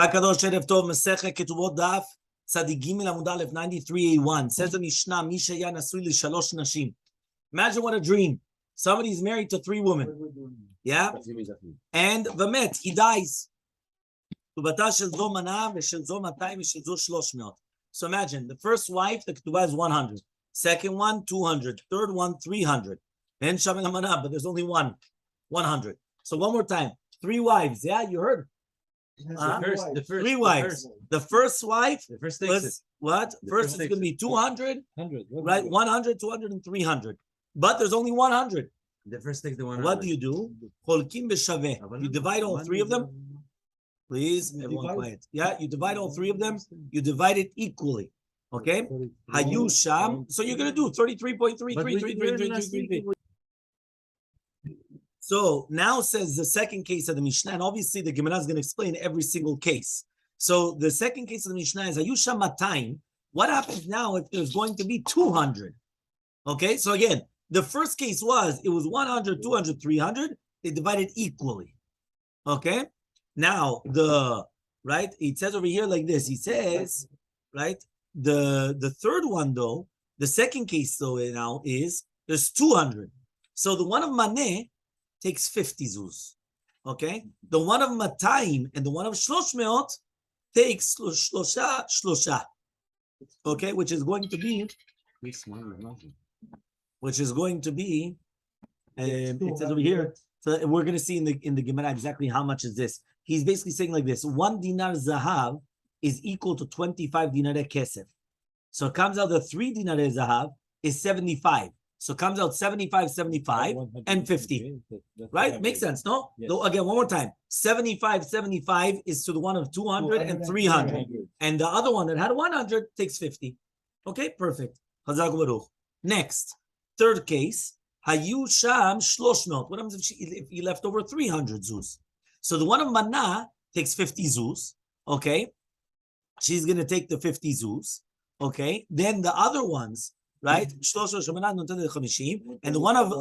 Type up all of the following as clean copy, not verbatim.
Hakadosh Erev Tov, Masechet Ketubot Daf, Tzadik Gimel Amud Aleph 93a1. Says the Mishnah, Misha Ya Nasui L'Shalosh Nashim. Imagine what a dream. Somebody's married to 3 women. Yeah? And Vamet, he dies. So imagine, the first wife, the Ketubah is 100. Second one, 200. Third one, 300. Then Shamil Hamanah, but there's only one, 100. So one more time, 3 wives. Yeah, you heard. The first 3 wives. The first wife was what? First is going to be 200, right? 100, 200, and 300. But there's only 100. The first takes the 100. What do? You divide all 3 of them. Please, everyone quiet. Yeah, you divide all 3 of them. You divide it equally. Okay? Hayusham. So you're going to do 33.333333. So now says the second case of the Mishnah, and obviously the Gemara is going to explain every single case. So the second case of the Mishnah is Hayusha Matayim. What happens now if there's going to be 200? Okay, so again, the first case was, it was 100, 200, 300. They divided equally. Okay? Now, right, it says over here like this. He says, right, the third one though, the second case though now is, there's 200. So the one of Maneh takes 50 zuz. Okay? The one of Matayim and the one of Shloshmeot takes Shlosha. Okay? Which is going to be, it says over here, so we're going to see in the Gemara exactly how much is this. He's basically saying like this: 1 dinar zahav is equal to 25 dinare kesef. So it comes out that 3 dinare zahav is 75. So it comes out 75, 75, and 50. Right? Makes sense, no? Yes. So again, one more time. 75, 75 is to the one of 200 and 300. And the other one that had 100 takes 50. Okay, perfect. Next, third case. Hayu sham shloshmot. What happens if he left over 300 zuz? So the one of Manah takes 50 zuz. Okay, she's going to take the 50 zuz. Okay, then the other ones, right? And the one of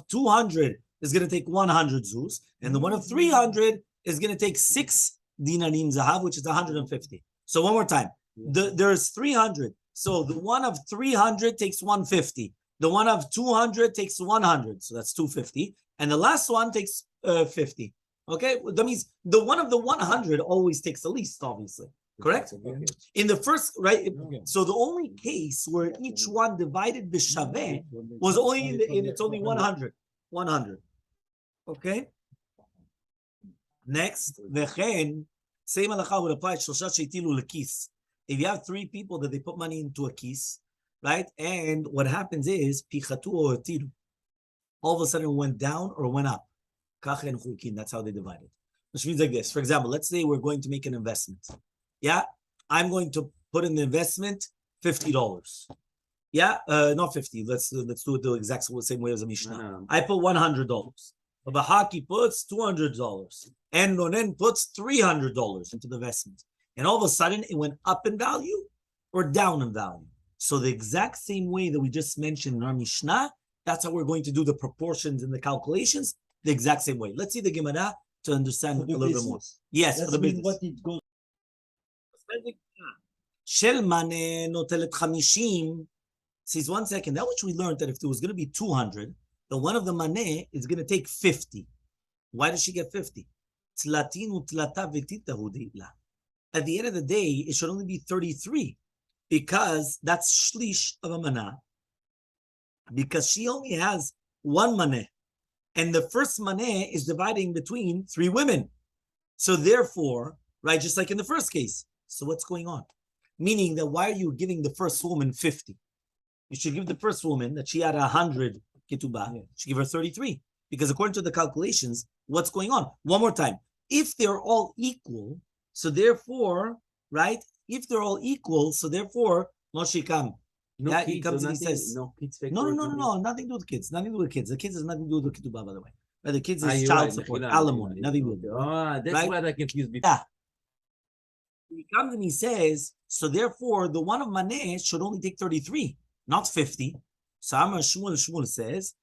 200 is going to take 100 zuz, and the one of 300 is going to take 6 dinarim zahav, which is 150. So one more time, there's 300. So the one of 300 takes 150. The one of 200 takes 100, so that's 250, and the last one takes 50. Okay, that means the one of the 100 always takes the least, obviously. Correct? Okay. In the first, right? Okay. So the only case where each one divided b'shaveh was only it's only 100. 100. Okay. Next, v'chen same halacha would apply shlosha sheitilu lekis. If you have 3 people that they put money into a kis. Right? And what happens is, pichatu or tiru. All of a sudden it went down or went up. That's how they divide it. Which means like this. For example, let's say we're going to make an investment. Yeah? I'm going to put in the investment $50. Yeah? Not 50. Let's do it the exact same way as a Mishnah. I put $100. Bahaki puts $200. And Ronen puts $300 into the investment. And all of a sudden it went up in value or down in value. So the exact same way that we just mentioned in our Mishnah, that's how we're going to do the proportions and the calculations, the exact same way. Let's see the Gemara to understand a little bit more. Yes, for the business. What it goes. Shel maneh notelet 50. Says 1 second. That which we learned that if there was going to be 200, the one of the maneh is going to take 50. Why does she get 50? At the end of the day, it should only be 33. Because that's shlish of a manah. Because she only has 1 maneh. And the first maneh is dividing between 3 women. So therefore, right, just like in the first case. So what's going on? Meaning that why are you giving the first woman 50? You should give the first woman that she had 100 ketubah. You should give her 33. Because according to the calculations, what's going on? One more time. If they're all equal, so therefore, right, if they're all equal, so therefore, Moshe come. No, yeah, he comes and he says, no, nothing to do with kids. Nothing to do with kids. The kids has nothing to do with the ketubah, by the way. But the kids is child support, alimony, nothing to do with it. That's why I confused before. Yeah. He comes and he says, so therefore, the one of Maneh should only take 33, not 50. So Amar Shmuel says,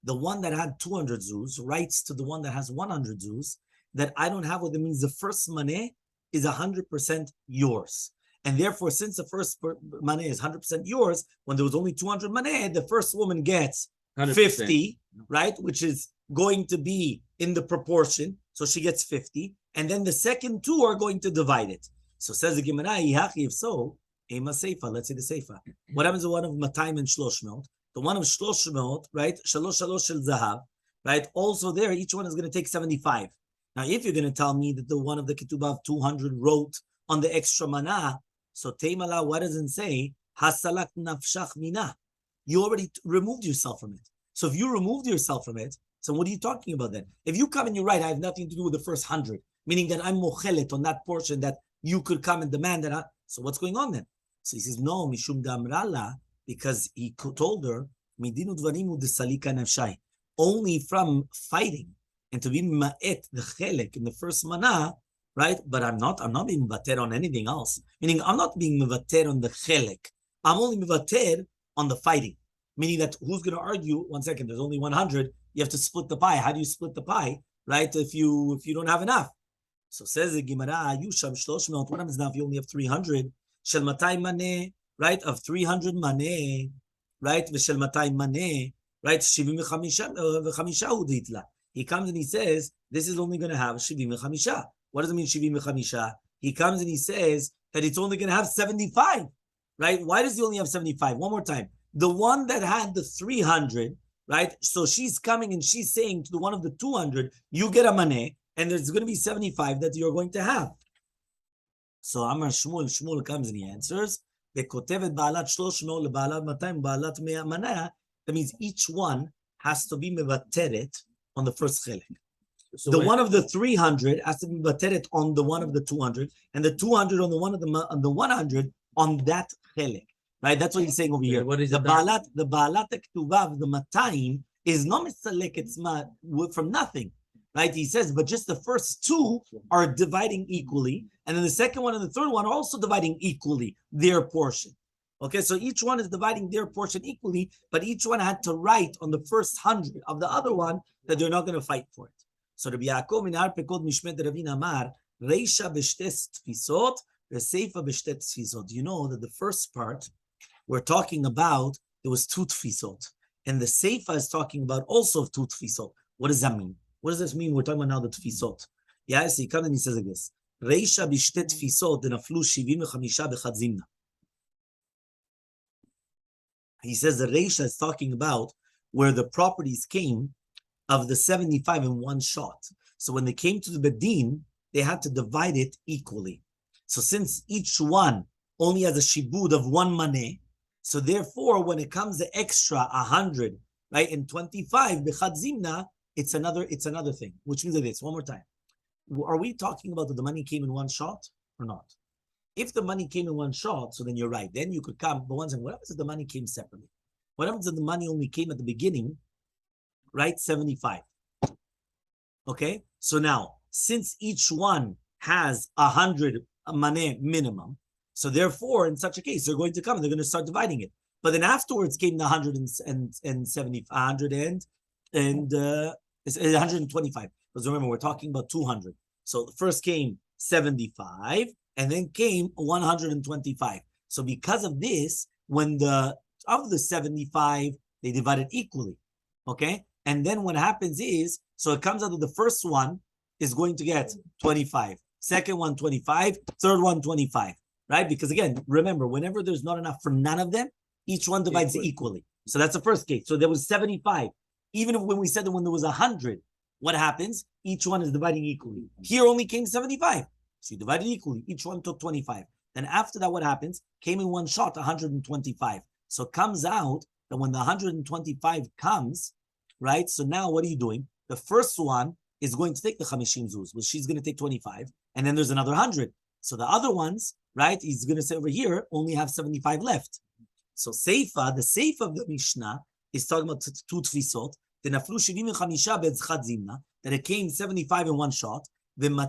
the one that had 200 zuz writes to the one that has 100 zuz that I don't have what it means. The first maneh is 100% yours. And therefore, since the first maneh is 100% yours, when there was only 200 maneh, the first woman gets 100%. 50, right? Which is going to be in the proportion. So she gets 50. And then the second two are going to divide it. So says the Gemara, if so, let's say the Seifa. What happens to one of Matayim and Shloshmot? The one of Shloshmot, right? Shalosh shel Zahav, right? Also there, each one is going to take 75. Now, if you're going to tell me that the one of the Ketubah of 200 wrote on the extra mana, so Teimala, what does it say? Hasalak nafshach mina. You already removed yourself from it. So if you removed yourself from it, so what are you talking about then? If you come and you write, I have nothing to do with the first 100, meaning that I'm mochelet on that portion that you could come and demand that. So what's going on then? So he says, no, mishum damrala, because he told her, midinu dvarimu desalika nafshai, only from fighting and to be ma'et the chelek in the first mana, right? But I'm not being mevater on anything else. Meaning I'm not being mevater on the chelek. I'm only mevater on the fighting. Meaning that who's going to argue? 1 second, there's only 100. You have to split the pie. How do you split the pie, right? If you don't have enough. So says the Gemara, Yusham Shloshmot. What happens now if you only have 300? Shel matay maneh, right? Of 300 maneh, right? V'shel matay maneh, right? 75 uditla. He comes and he says, this is only going to have 75. What does it mean 75? He comes and he says that it's only going to have 75, right? Why does he only have 75? One more time. The one that had the 300, right? So she's coming and she's saying to the one of the 200, you get a maneh, and there's going to be 75 that you're going to have. So Amar Shmuel comes and he answers, that means each one has to be mevateret on the first chelek. So the one of the 300 has to be mevateret on the one of the 200, and the 200 on the one of the 100 on that chelek. Right? That's what he's saying over here. What is the Baalat Ketubah, the Matayim, is not misalek, it's from nothing. Right? He says, but just the first two are dividing equally, and then the second one and the third one are also dividing equally their portion. Okay, so each one is dividing their portion equally, but each one had to write on the first 100 of the other one that they're not going to fight for it. So Rabbi Yaakov in Ar Pekod Mishmet Ravin Amar, Reisha b'shtes tfisot, v'seifa b'shtes tfisot. You know that the first part we're talking about, there was 2 tfisot, and the seifa is talking about also 2 tfisot. What does that mean? What does this mean? We're talking about now the tfisot. Yeah, so he comes and he says like this. Reisha b'shte tfisot denaflu 75 b'chad zimna. He says the Reisha is talking about where the properties came of the 75 in one shot. So when they came to the Bedin, they had to divide it equally. So since each one only has a shibud of 1 maneh, so therefore when it comes the extra 100, right, and 25 b'chad zimna, it's another thing, which means like this. One more time. Are we talking about that the money came in one shot or not? If the money came in one shot, so then you're right. Then you could come, but one second, what happens if the money came separately? What happens if the money only came at the beginning, right? 75. Okay? So now, since each one has 100 maneh minimum, so therefore, in such a case, they're going to come and they're going to start dividing it. But then afterwards came the 125. Because remember, we're talking about 200. So first came 75, and then came 125. So because of this, when of the 75, they divided equally. Okay? And then what happens is, so it comes out that the first one is going to get 25, second one 25, third one 25. Right? Because again, remember, whenever there's not enough for none of them, each one divides equally. So that's the first case. So there was 75. Even when we said that when there was 100, what happens? Each one is dividing equally. Here only came 75. So you divided equally. Each one took 25. Then after that, what happens? Came in one shot, 125. So it comes out that when the 125 comes, right? So now what are you doing? The first one is going to take the 50 zuz, but she's going to take 25. And then there's another 100. So the other ones, right, he's going to say over here, only have 75 left. So Seifa, the Seifa of the Mishnah is talking about 2 tfisot, that it came 75 in one shot, and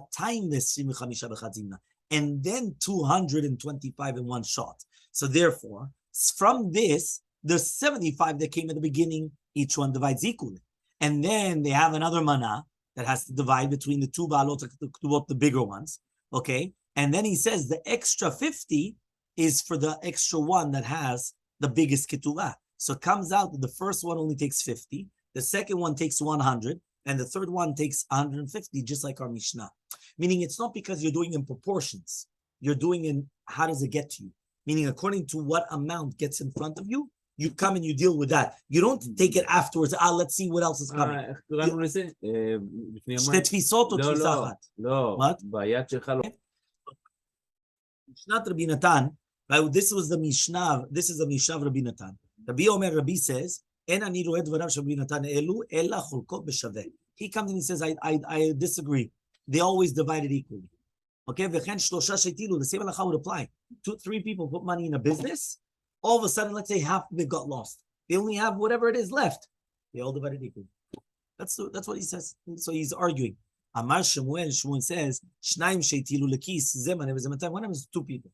then 225 in one shot. So therefore, from this, the 75 that came at the beginning, each one divides equally. And then they have another mana that has to divide between the two baalot ketubot, the bigger ones. Okay. And then he says the extra 50 is for the extra one that has the biggest ketubah. So it comes out that the first one only takes 50, the second one takes 100, and the third one takes 150, just like our Mishnah. Meaning it's not because you're doing in proportions. You're doing in how does it get to you? Meaning according to what amount gets in front of you, you come and you deal with that. You don't take it afterwards. Let's see what else is coming. שתי תפיסות או תפיסה אחת? לא, ביד שלך לא. משנת רבי נתן, this was the Mishnah, this is the Mishnah of Rabbi Natan. Rabbi says, אין אני רואה דבריו של רבי נתן אלו, אלא חולקות בשווה. He comes and he says, I disagree. They always divide it equally. Okay, וכן שלושה שהטילו, the same halacha would apply. 2-3 people put money in a business, all of a sudden, let's say half of it got lost. They only have whatever it is left. They all divide it equally. That's what he says. So he's arguing. Amar Shmuel says, Shnaim sheitilu lekis zeman evzematay. One of them is 2 people.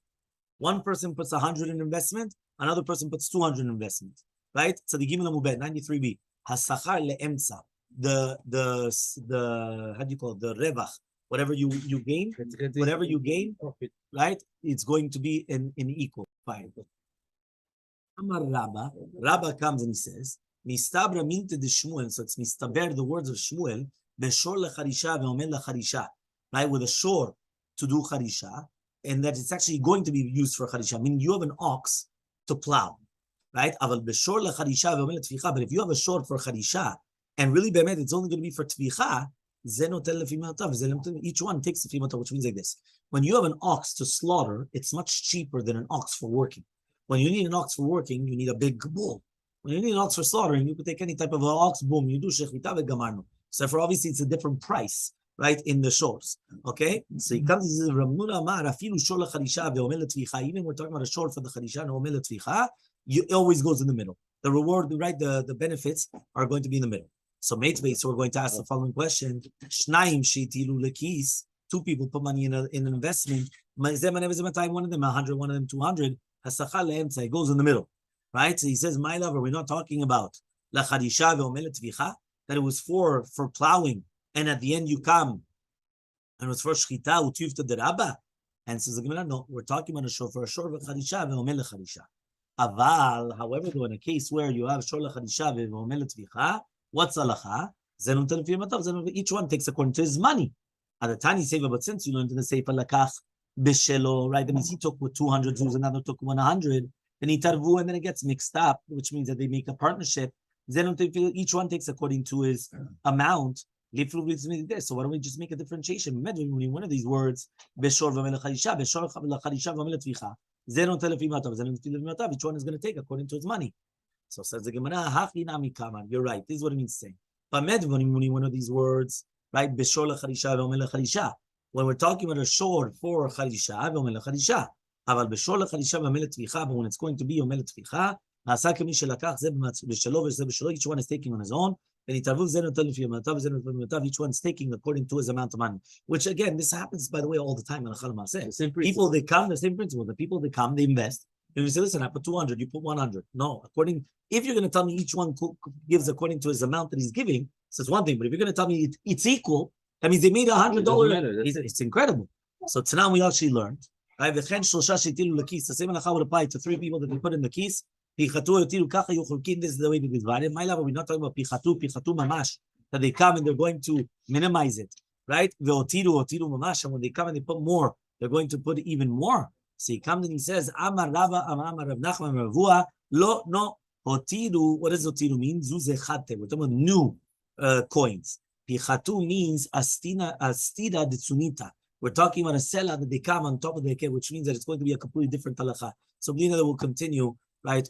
One person puts 100 in investment, another person puts 200 in investment. Right? So the Gimel Amubet 93b. Hasachar leemtza. The how do you call it? The revach. Whatever you gain, right? It's going to be in equal. Fine. Amar Rabba comes and he says, Mistabra minte de Shmuel, so it's mistaber the words of Shmuel, beshor lecharisha ve'omer lecharisha, right? With a shore to do charisha, and that it's actually going to be used for charisha. Meaning you have an ox to plow, right? Aval beshor lecharisha ve'omer letficha, but if you have a shore for charisha, and really be'emet it's only going to be for tficha, each one takes the fimatav, which means like this. When you have an ox to slaughter, it's much cheaper than an ox for working. When you need an ox for working, you need a big bull. When you need an ox for slaughtering, you could take any type of an ox, boom, you do shechita ve'gamarnu. So for obviously it's a different price, right, in the shores. Okay? So he comes and says, Ramnuna Amar, afilu shor lecharisha ve'omer letficha. Even we're talking about a shore for the charisha and omer letficha, it always goes in the middle. The reward, right, the benefits are going to be in the middle. So we're going to ask the following question. Shnaim sheitilu lekis. 2 people put money in an investment. One of them 100, one of them 200. It goes in the middle, right? So he says, my lover, we're not talking about that it was for plowing, and at the end you come, and it was for shchita utivta derabba. And says the Gemara, no, we're talking about a shor for charisha ve'omer lecharisha. Aval, however, though in a case where you have shor lecharisha ve'omer letvicha, what's halacha? Each one takes according to his money. At the tiny sefer, but since you learned in the sefer lakach b'shelo, right? That means he took with 200 Jews, another took 100. Then he tarvu, and then it gets mixed up, which means that they make a partnership. Each one takes according to his amount. So why don't we just make a differentiation? One of these words, each one is going to take according to his money. So says the Gemara, you're right. This is what it means to say. But one of these words, right? When we're talking about a shore for charisha, but when it's going to be each one is taking on his own. Each one is taking according to his amount of money. Which again, this happens, by the way, all the time in Hechal Masechet. People, they come, the same principle. The people, they come, they invest. If you say, listen, I put 200, you put 100. No, if you're going to tell me each one gives according to his amount that he's giving, so it's one thing. But if you're going to tell me it's equal, that means they made $100. It's incredible. So now we actually learned. Right? The same halacha would apply to 3 people that they put in the keys. This is the way they divide it. My love, we're not talking about pichatu mamash, that they come and they're going to minimize it. Right? Ve'otiru mamash, and when they come and they put more, they're going to put even more. So he comes and he says, Amar Rava, Amar Rav Nachman, Ravua, lo, no, Otiru. What does Otiru mean? Zuzechate. We're talking about new coins. Pichatu means astida de tsunita. We're talking about a sela that they come on top of the cake, which means that it's going to be a completely different halacha. So Blina will continue right